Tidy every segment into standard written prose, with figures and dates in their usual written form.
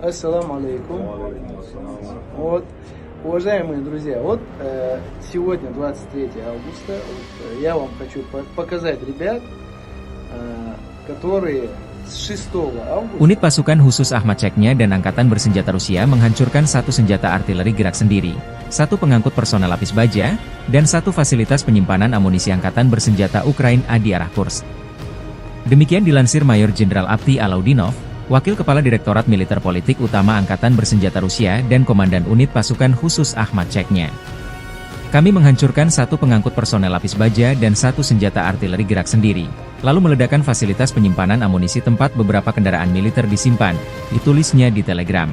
Ассаламу алейкум. Вот, уважаемые друзья, сегодня 23 августа. Я вам хочу показать ребят, которые с 6 августа... Unit pasukan khusus Ahmad Cheknya dan Angkatan Bersenjata Rusia menghancurkan satu senjata artileri gerak sendiri, satu pengangkut personel lapis baja, dan satu fasilitas penyimpanan amunisi Angkatan Bersenjata Ukraina di arah Kursk. Demikian dilansir Mayor Jenderal Abdi Alaudinov, Wakil Kepala Direktorat Militer Politik Utama Angkatan Bersenjata Rusia dan Komandan Unit Pasukan Khusus Ahmad Cheknya. Kami menghancurkan satu pengangkut personel lapis baja dan satu senjata artileri gerak sendiri, lalu meledakkan fasilitas penyimpanan amunisi tempat beberapa kendaraan militer disimpan, ditulisnya di Telegram.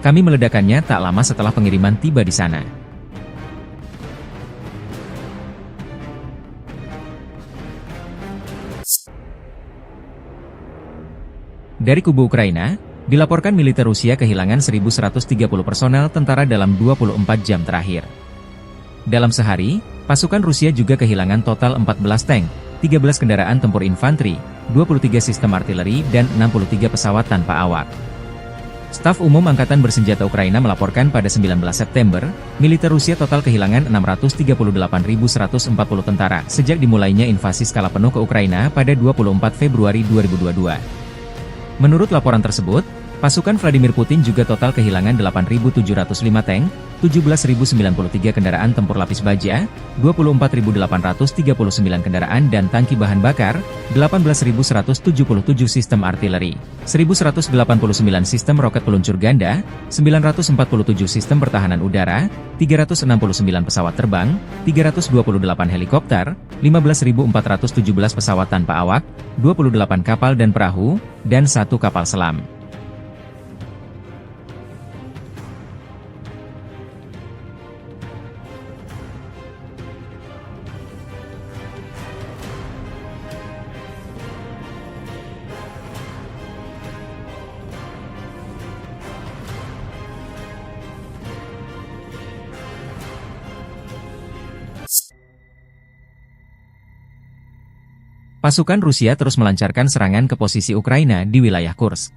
Kami meledakannya tak lama setelah pengiriman tiba di sana. Dari kubu Ukraina, dilaporkan militer Rusia kehilangan 1.130 personel tentara dalam 24 jam terakhir. Dalam sehari, pasukan Rusia juga kehilangan total 14 tank, 13 kendaraan tempur infanteri, 23 sistem artileri, dan 63 pesawat tanpa awak. Staf Umum Angkatan Bersenjata Ukraina melaporkan pada 19 September, militer Rusia total kehilangan 638.140 tentara sejak dimulainya invasi skala penuh ke Ukraina pada 24 Februari 2022. Menurut laporan tersebut, pasukan Vladimir Putin juga total kehilangan 8.705 tank, 17.093 kendaraan tempur lapis baja, 24.839 kendaraan dan tangki bahan bakar, 18.177 sistem artileri, 1.189 sistem roket peluncur ganda, 947 sistem pertahanan udara, 369 pesawat terbang, 328 helikopter, 15.417 pesawat tanpa awak, 28 kapal dan perahu, dan 1 kapal selam. Pasukan Rusia terus melancarkan serangan ke posisi Ukraina di wilayah Kursk.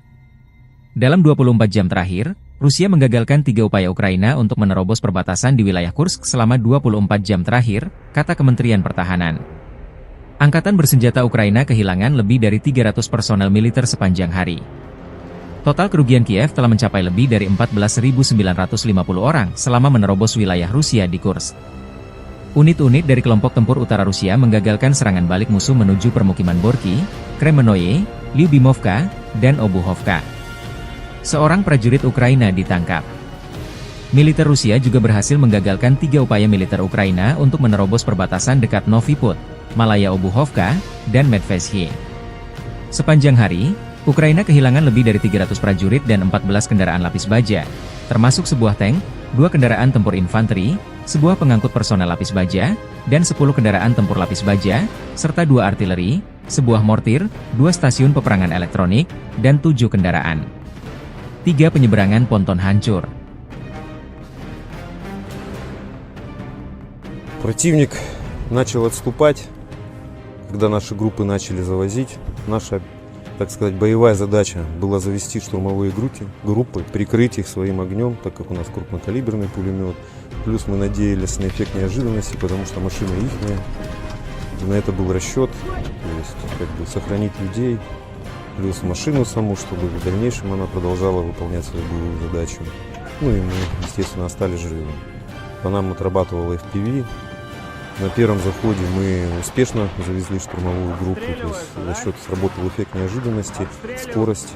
Dalam 24 jam terakhir, Rusia menggagalkan 3 upaya Ukraina untuk menerobos perbatasan di wilayah Kursk selama 24 jam terakhir, kata Kementerian Pertahanan. Angkatan Bersenjata Ukraina kehilangan lebih dari 300 personel militer sepanjang hari. Total kerugian Kiev telah mencapai lebih dari 14.950 orang selama menerobos wilayah Rusia di Kursk. Unit-unit dari kelompok tempur utara Rusia menggagalkan serangan balik musuh menuju permukiman Borky, Kremenoye, Lyubimovka, dan Obuhovka. Seorang prajurit Ukraina ditangkap. Militer Rusia juga berhasil menggagalkan 3 upaya militer Ukraina untuk menerobos perbatasan dekat Novy Put, Malaya Obuhovka, dan Medvesye. Sepanjang hari, Ukraina kehilangan lebih dari 300 prajurit dan 14 kendaraan lapis baja, termasuk sebuah tank, 2 kendaraan tempur infanteri, sebuah pengangkut personel lapis baja, dan 10 kendaraan tempur lapis baja, serta 2 artileri, sebuah mortir, 2 stasiun peperangan elektronik, dan 7 kendaraan. 3 penyeberangan ponton hancur. Противник начал отступать, когда наши группы начали завозить. Наша, так сказать, боевая задача была завести штурмовые группы, прикрыть их своим огнем, так как у нас крупнокалиберный пулемет. Плюс мы надеялись на эффект неожиданности, потому что машина ихняя. На это был расчет, то есть сохранить людей, плюс машину саму, чтобы в дальнейшем она продолжала выполнять свою боевую задачу. Ну и мы, естественно, остались живы. По нам отрабатывала FPV. На первом заходе мы успешно завезли штурмовую группу, то есть за счет сработал эффект неожиданности, скорость.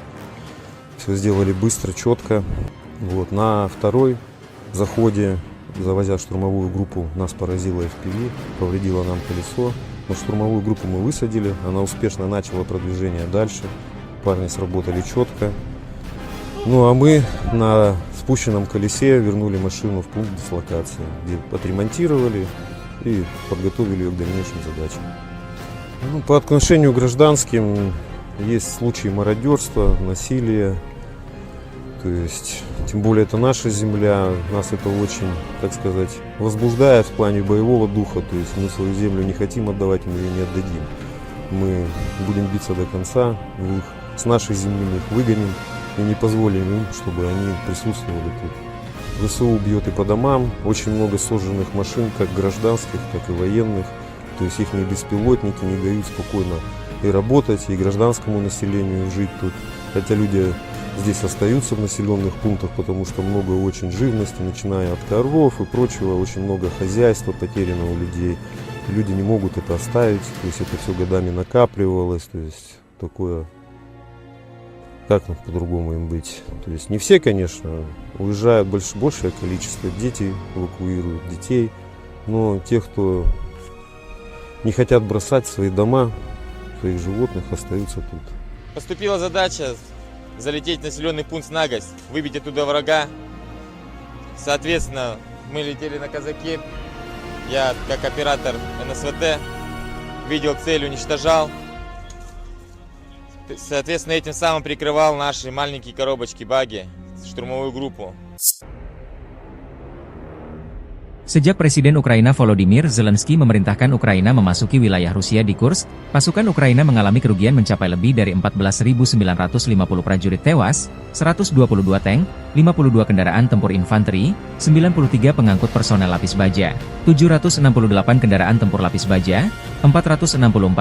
Все сделали быстро, четко. На второй заходе, завозя штурмовую группу, нас поразила FPV, повредила нам колесо. Но штурмовую группу мы высадили, она успешно начала продвижение дальше. Парни сработали четко. Ну а мы на спущенном колесе вернули машину в пункт дислокации, где отремонтировали и подготовили ее к дальнейшим задачам. По отношению к гражданским есть случаи мародерства, насилия. То есть, тем более это наша земля, нас это очень, так сказать, возбуждает в плане боевого духа. То есть мы свою землю не хотим отдавать, мы ее не отдадим. Мы будем биться до конца, с нашей земли мы их выгоним, и не позволим им, чтобы они присутствовали тут. ВСУ бьет и по домам, очень много сожженных машин, как гражданских, так и военных. То есть их беспилотники не дают спокойно и работать, и гражданскому населению жить тут. Хотя люди здесь остаются в населенных пунктах, потому что много очень живности, начиная от коров и прочего, очень много хозяйства потеряно у людей. Люди не могут это оставить, то есть это все годами накапливалось, то есть такое, как по-другому им быть. То есть не все, конечно, уезжают, большее количество детей эвакуируют, детей, но те, кто не хотят бросать свои дома, своих животных, остаются тут. Поступила задача залететь в населенный пункт Снагость, выбить оттуда врага. Соответственно, мы летели на Казаке. Я, как оператор НСВТ, видел цель, уничтожал. Соответственно, этим самым прикрывал наши маленькие коробочки-баги, штурмовую группу. Sejak Presiden Ukraina Volodymyr Zelensky memerintahkan Ukraina memasuki wilayah Rusia di Kursk, pasukan Ukraina mengalami kerugian mencapai lebih dari 14.950 prajurit tewas, 122 tank, 52 kendaraan tempur infanteri, 93 pengangkut personel lapis baja, 768 kendaraan tempur lapis baja, 464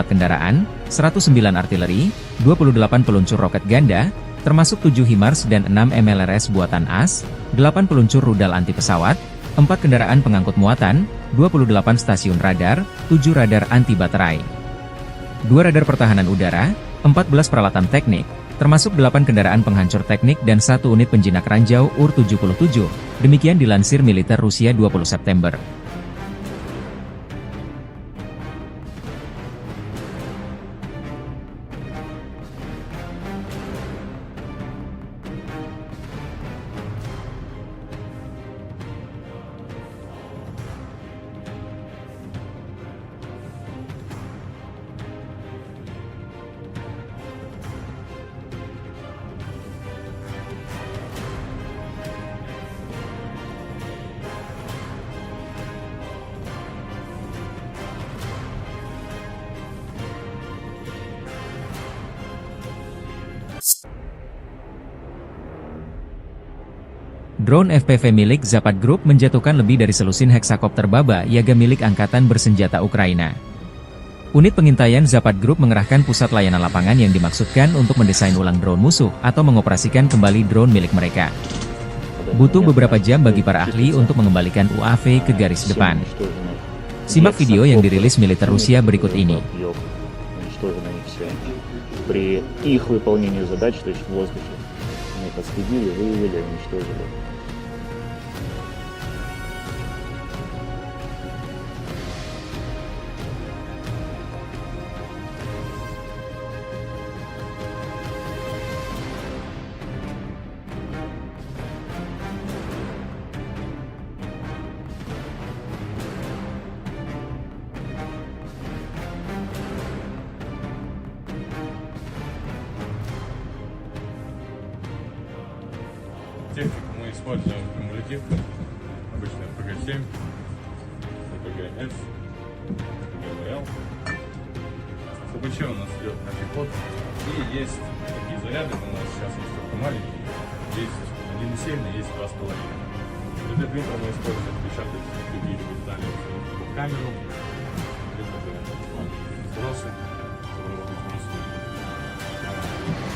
kendaraan, 109 artileri, 28 peluncur roket ganda, termasuk 7 HIMARS dan 6 MLRS buatan AS, 8 peluncur rudal anti pesawat, 4 kendaraan pengangkut muatan, 28 stasiun radar, 7 radar anti baterai, 2 radar pertahanan udara, 14 peralatan teknik, termasuk 8 kendaraan penghancur teknik dan 1 unit penjinak ranjau UR-77, demikian dilansir militer Rusia 20 September. Drone FPV milik Zapad Group menjatuhkan lebih dari selusin heksakopter Baba Yaga milik Angkatan Bersenjata Ukraina. Unit pengintaian Zapad Group mengerahkan pusat layanan lapangan yang dimaksudkan untuk mendesain ulang drone musuh atau mengoperasikan kembali drone milik mereka. Butuh beberapa jam bagi para ahli untuk mengembalikan UAV ke garis depan. Simak video yang dirilis militer Rusia berikut ini. При их выполнении задач, то есть в воздухе, мы подследили, выявили, уничтожили. Технику мы используем кумулятивку, обычно ПГ-7, ПГ-С, ПГ-ВЛ. ПГ у нас идет на пехот. И есть такие заряды, но у нас сейчас есть только маленькие. Есть 1,7 и есть 2,5. Для принтера мы используем печатать какие-нибудь данные в камеру, либо же сбросы, чтобы работать вместе.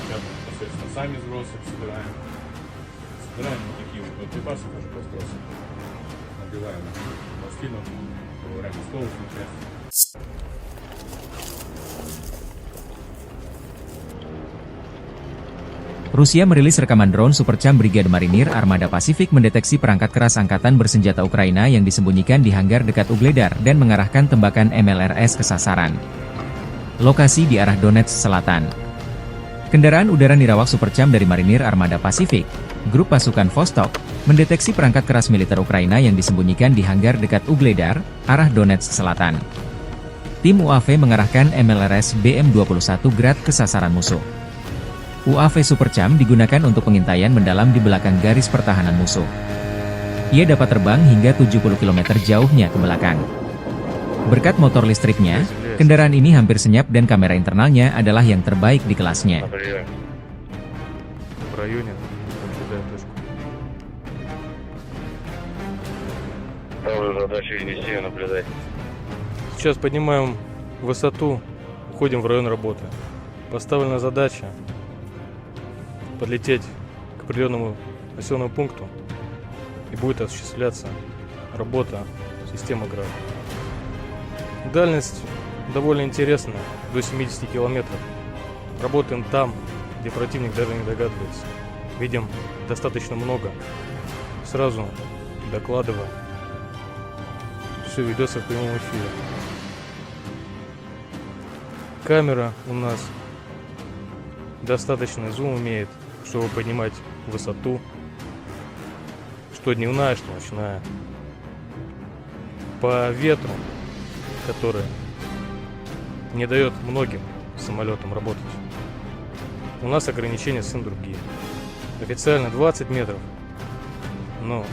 Сейчас непосредственно сами сбросы собираем. Собираем вот такие вот боеприпасы, тоже просто набиваем пластину, проверяем осколочную часть. Rusia merilis rekaman drone Supercam Brigade Marinir Armada Pasifik mendeteksi perangkat keras Angkatan Bersenjata Ukraina yang disembunyikan di hanggar dekat Ugledar dan mengarahkan tembakan MLRS ke sasaran. Lokasi di arah Donetsk Selatan. Kendaraan udara nirawak Supercam dari Marinir Armada Pasifik, grup pasukan Vostok, mendeteksi perangkat keras militer Ukraina yang disembunyikan di hanggar dekat Ugledar, arah Donetsk Selatan. Tim UAV mengarahkan MLRS BM-21 Grad ke sasaran musuh. UAV Supercam digunakan untuk pengintaian mendalam di belakang garis pertahanan musuh. Ia dapat terbang hingga 70 km jauhnya ke belakang. Berkat motor listriknya, kendaraan ini hampir senyap dan kamera internalnya adalah yang terbaik di kelasnya. районе, наблюдаю точку. Тоже задачу вести, наблюдать. Сейчас поднимаем высоту, уходим в район работы. Поставлена задача подлететь к определенному населенному пункту, и будет осуществляться работа системы ГРАД. Дальность довольно интересная, до 70 километров. Работаем там, где противник даже не догадывается. Видим достаточно много. Сразу докладываю. Все ведется в прямом эфире. Камера у нас достаточно зум имеет, чтобы поднимать высоту. Что дневная, что ночная. По ветру, который не дает многим самолетам работать, у нас ограничения совсем другие. Официально 20 метров, но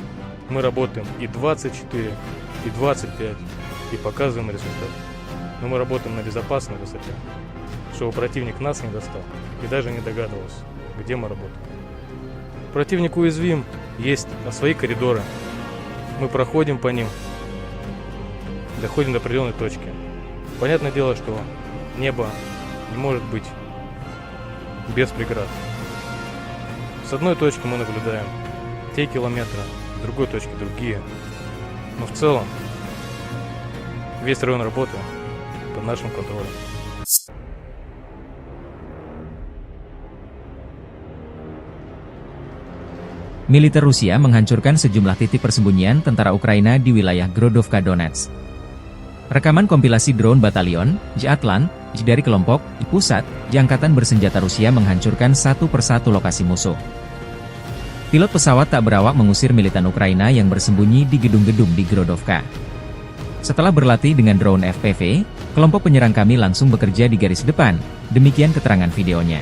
мы работаем и 24, и 25, и показываем результат. Но мы работаем на безопасной высоте, чтобы противник нас не достал и даже не догадывался, где мы работаем. Противник уязвим, есть свои коридоры. Мы проходим по ним, доходим до определенной точки. Понятное дело, что небо не может быть без преград. С одной точки мы наблюдаем те километры, с другой точки другие. Но в целом весь район работы под нашим контролем. Militer Rusia menghancurkan sejumlah titik persembunyian tentara Ukraina di wilayah Grodovka Donetsk. Rekaman kompilasi drone batalion, J-Atlan, dari kelompok pusat, Angkatan Bersenjata Rusia menghancurkan satu persatu lokasi musuh. Pilot pesawat tak berawak mengusir militan Ukraina yang bersembunyi di gedung-gedung di Grodovka. Setelah berlatih dengan drone FPV, kelompok penyerang kami langsung bekerja di garis depan, demikian keterangan videonya.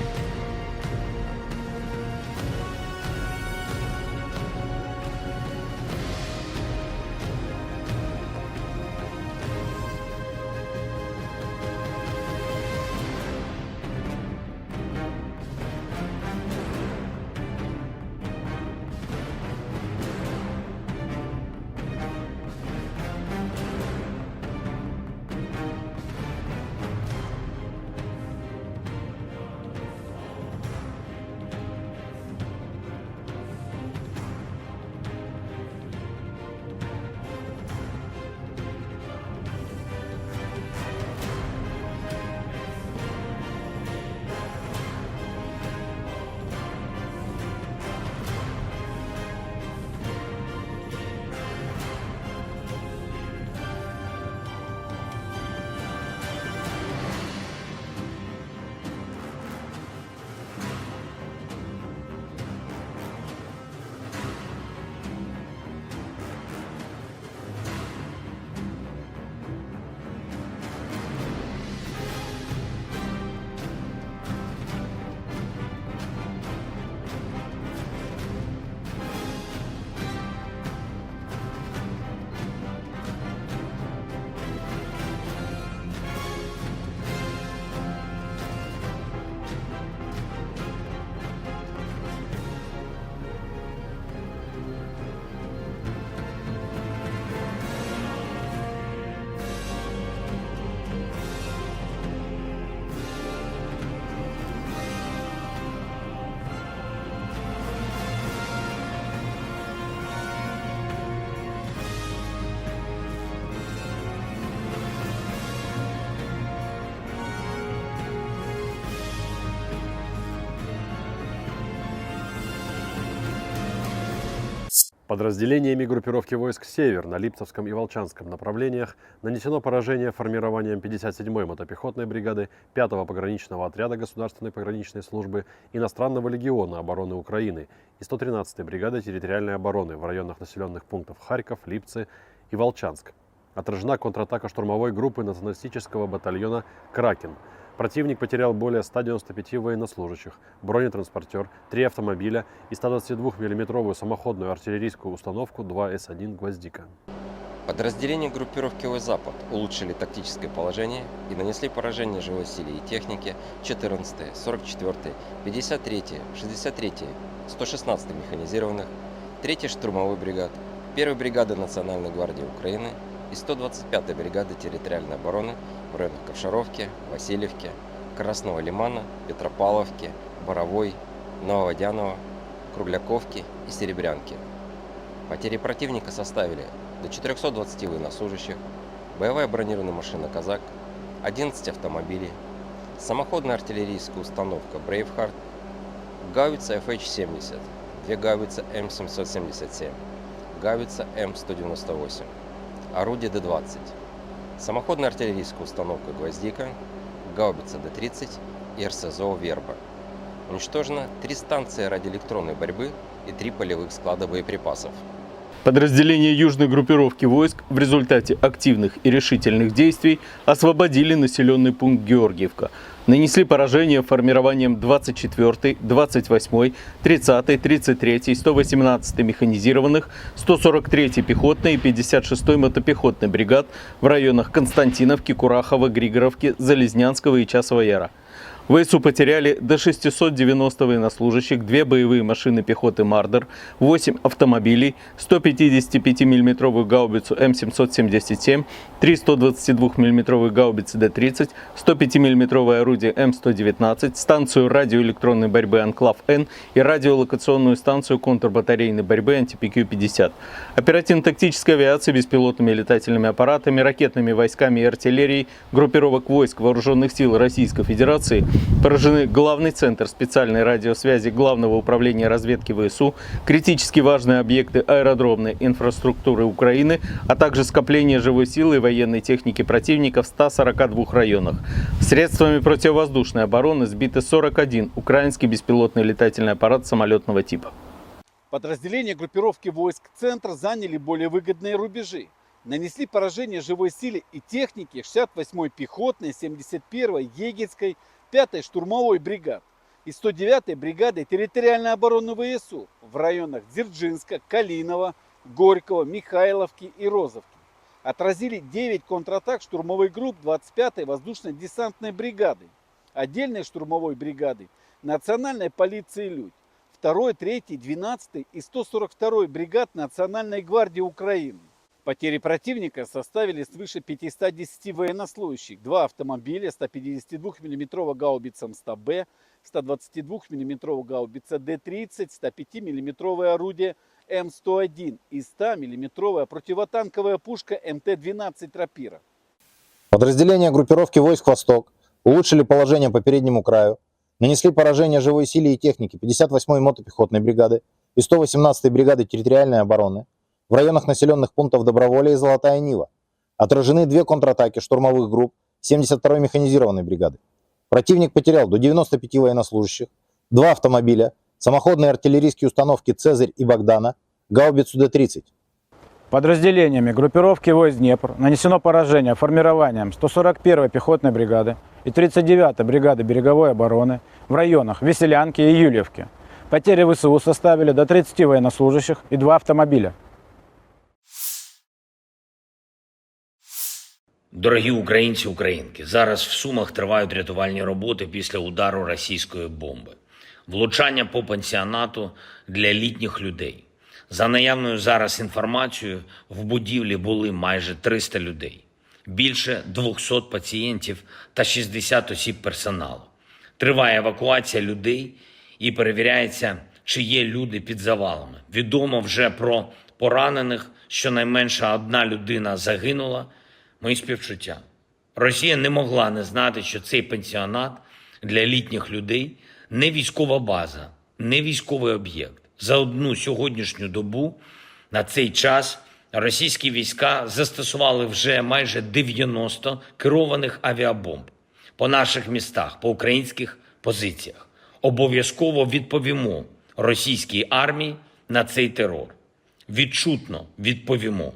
Подразделениями группировки войск «Север» на Липцевском и Волчанском направлениях нанесено поражение формированием 57-й мотопехотной бригады 5-го пограничного отряда Государственной пограничной службы Иностранного легиона обороны Украины и 113-й бригады территориальной обороны в районах населенных пунктов Харьков, Липцы и Волчанск. Отражена контратака штурмовой группы националистического батальона «Кракен». Противник потерял более 195 военнослужащих, бронетранспортер, 3 автомобиля и 122 мм самоходную артиллерийскую установку 2С1 «Гвоздика». Подразделения группировки «Запад» улучшили тактическое положение и нанесли поражение живой силе и технике 14-й, 44-й, 53-й, 63-й, 116-й механизированных, 3-й штурмовой бригад, 1-й бригады Национальной гвардии Украины и 125-й бригады территориальной обороны в районах Ковшаровки, Васильевки, Красного Лимана, Петропавловки, Боровой, Нововодянова, Кругляковки и Серебрянки. Потери противника составили до 420 военнослужащих, боевая бронированная машина «Казак», 11 автомобилей, самоходная артиллерийская установка «Брейвхард», гаубица FH-70, 2 гаубицы М777, гаубица М198, орудие Д-20, самоходная артиллерийская установка «Гвоздика», гаубица Д-30 и РСЗО «Верба». Уничтожено 3 станции радиоэлектронной борьбы и 3 полевых склада боеприпасов. Подразделения южной группировки войск в результате активных и решительных действий освободили населенный пункт Георгиевка. Нанесли поражение формированием 24-й, 28-й, 30-й, 33-й, 118-й механизированных, 143-й пехотной и 56-й мотопехотной бригад в районах Константиновки, Курахова, Григоровки, Залезнянского и Часова Яра. ВСУ потеряли до 690 военнослужащих, 2 боевые машины пехоты «Мардер», 8 автомобилей, 155 мм гаубицу М777, 3 122 мм гаубицы Д-30, 105 мм орудие М119, станцию радиоэлектронной борьбы «Анклав-Н» и радиолокационную станцию контрбатарейной борьбы «Антипикю-50». Оперативно-тактической авиацией, беспилотными летательными аппаратами, ракетными войсками и артиллерией группировок войск Вооруженных сил Российской Федерации поражены главный центр специальной радиосвязи Главного управления разведки ВСУ, критически важные объекты аэродромной инфраструктуры Украины, а также скопление живой силы и военной техники противника в 142 районах. Средствами противовоздушной обороны сбиты 41 украинский беспилотный летательный аппарат самолетного типа. Подразделения группировки войск «Центр» заняли более выгодные рубежи. Нанесли поражение живой силе и технике 68-й пехотной, 71-й егерской, 5-й штурмовой бригад и 109-й бригады территориальной обороны ВСУ в районах Дзержинска, Калинова, Горького, Михайловки и Розовки. Отразили 9 контратак штурмовых групп 25-й воздушно-десантной бригады, отдельной штурмовой бригады Национальной полиции «Людь», 2-й, 3-й, 12-й и 142-й бригад Национальной гвардии Украины. Потери противника составили свыше 510 военнослужащих, 2 автомобиля, 152 мм гаубица М100Б, 122 мм гаубица Д-30, 105 мм орудие М101 и 100 мм противотанковая пушка МТ-12 «Рапира». Подразделения группировки войск «Восток» улучшили положение по переднему краю, нанесли поражение живой силе и технике 58-й мотопехотной бригады и 118-й бригады территориальной обороны в районах населенных пунктов Доброволье и Золотая Нива. Отражены 2 контратаки штурмовых групп 72-й механизированной бригады. Противник потерял до 95 военнослужащих, 2 автомобиля, самоходные артиллерийские установки «Цезарь» и «Богдана», гаубицу Д-30. Подразделениями группировки войск «Днепр» нанесено поражение формированием 141-й пехотной бригады и 39-й бригады береговой обороны в районах Веселянки и Юльевки. Потери ВСУ составили до 30 военнослужащих и 2 автомобиля. Дорогі українці, українки, зараз в Сумах тривають рятувальні роботи після удару російської бомби. Влучання по пансіонату для літніх людей. За наявною зараз інформацією, в будівлі були майже 300 людей. Більше 200 пацієнтів та 60 осіб персоналу. Триває евакуація людей і перевіряється, чи є люди під завалами. Відомо вже про поранених, щонайменше 1 людина загинула. Мої співчуття. Росія не могла не знати, що цей пансіонат для літніх людей не військова база, не військовий об'єкт. За одну сьогоднішню добу на цей час російські війська застосували вже майже 90 керованих авіабомб по наших містах, по українських позиціях. Обов'язково відповімо російській армії на цей терор. Відчутно відповімо.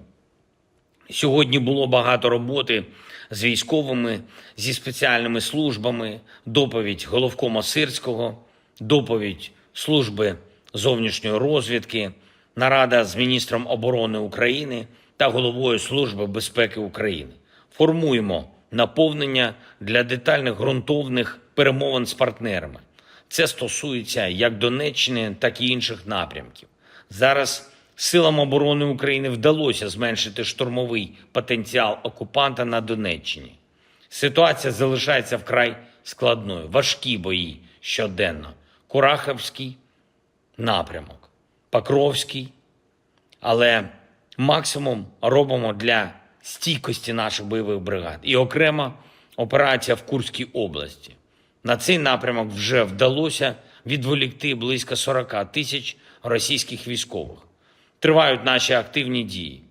Сьогодні було багато роботи з військовими, зі спеціальними службами, доповідь головкома Сирського, доповідь служби зовнішньої розвідки, нарада з міністром оборони України та головою Служби безпеки України. Формуємо наповнення для детальних ґрунтовних перемовин з партнерами. Це стосується як Донеччини, так і інших напрямків. Зараз силам оборони України вдалося зменшити штурмовий потенціал окупанта на Донеччині. Ситуація залишається вкрай складною. Важкі бої щоденно. Курахівський напрямок, Покровський. Але максимум робимо для стійкості наших бойових бригад. І окрема операція в Курській області. На цей напрямок вже вдалося відволікти близько 40 тисяч російських військових. Тривають наші активні дії.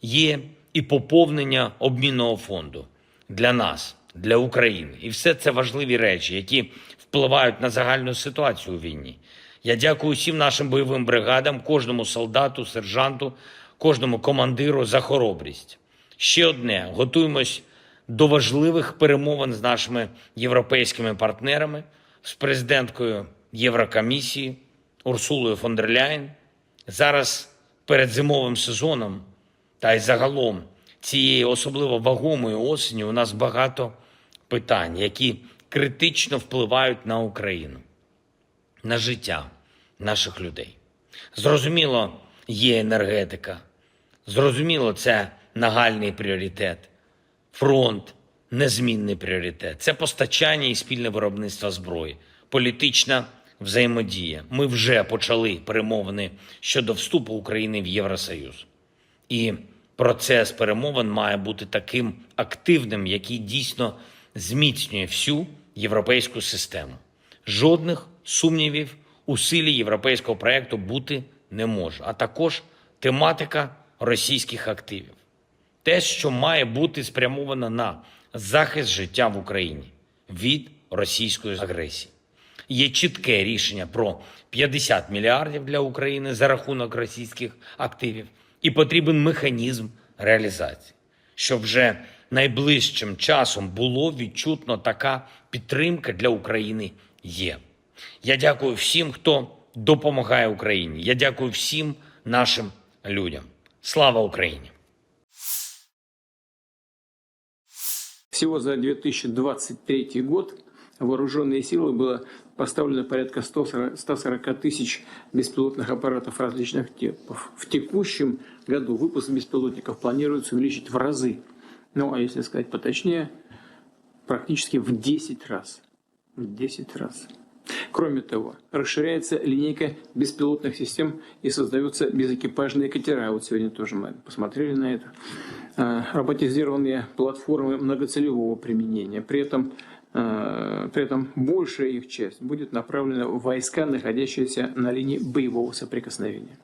Є і поповнення обмінного фонду для нас, для України. І все це важливі речі, які впливають на загальну ситуацію у війні. Я дякую всім нашим бойовим бригадам, кожному солдату, сержанту, кожному командиру за хоробрість. Ще одне. Готуємось до важливих перемовин з нашими європейськими партнерами, з президенткою Єврокомісії Урсулою фон дер Ляєн. Зараз перед зимовим сезоном та й загалом цієї особливо вагомої осені у нас багато питань, які критично впливають на Україну, на життя наших людей. Зрозуміло, є енергетика. Зрозуміло, це нагальний пріоритет. Фронт – незмінний пріоритет. Це постачання і спільне виробництво зброї. Політична взаємодія. Ми вже почали перемовини щодо вступу України в Євросоюз. І процес перемовин має бути таким активним, який дійсно зміцнює всю європейську систему. Жодних сумнівів у силі європейського проєкту бути не може. А також тематика російських активів. Те, що має бути спрямовано на захист життя в Україні від російської агресії. Є чітке рішення про 50 мільярдів для України за рахунок російських активів. І потрібен механізм реалізації, щоб вже найближчим часом було відчутно, така підтримка для України є. Я дякую всім, хто допомагає Україні. Я дякую всім нашим людям. Слава Україні! Всего за 2023 год в вооруженные силы было поставлено порядка 140 тысяч беспилотных аппаратов различных типов. В текущем году выпуск беспилотников планируется увеличить в разы. Ну, а если сказать поточнее, практически в 10 раз. В 10 раз. Кроме того, расширяется линейка беспилотных систем и создаются безэкипажные катера. Вот сегодня тоже мы посмотрели на это. Роботизированные платформы многоцелевого применения. При этом большая их часть будет направлена в войска, находящиеся на линии боевого соприкосновения.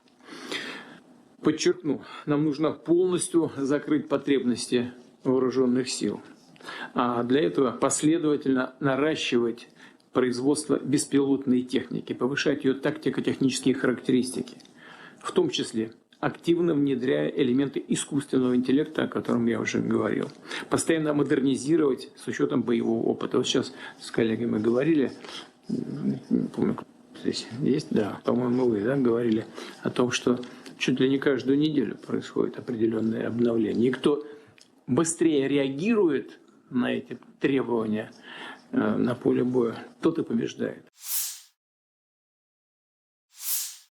Подчеркну, нам нужно полностью закрыть потребности вооруженных сил. А для этого последовательно наращивать производство беспилотной техники, повышать ее тактико-технические характеристики, в том числе активно внедряя элементы искусственного интеллекта, о котором я уже говорил. Постоянно модернизировать с учетом боевого опыта. Вот сейчас с коллегами говорили, не помню, здесь есть, да, по-моему, вы, да, говорили о том, что чуть ли не каждую неделю происходит определенное обновление. И кто быстрее реагирует на эти требования на поле боя, тот и побеждает.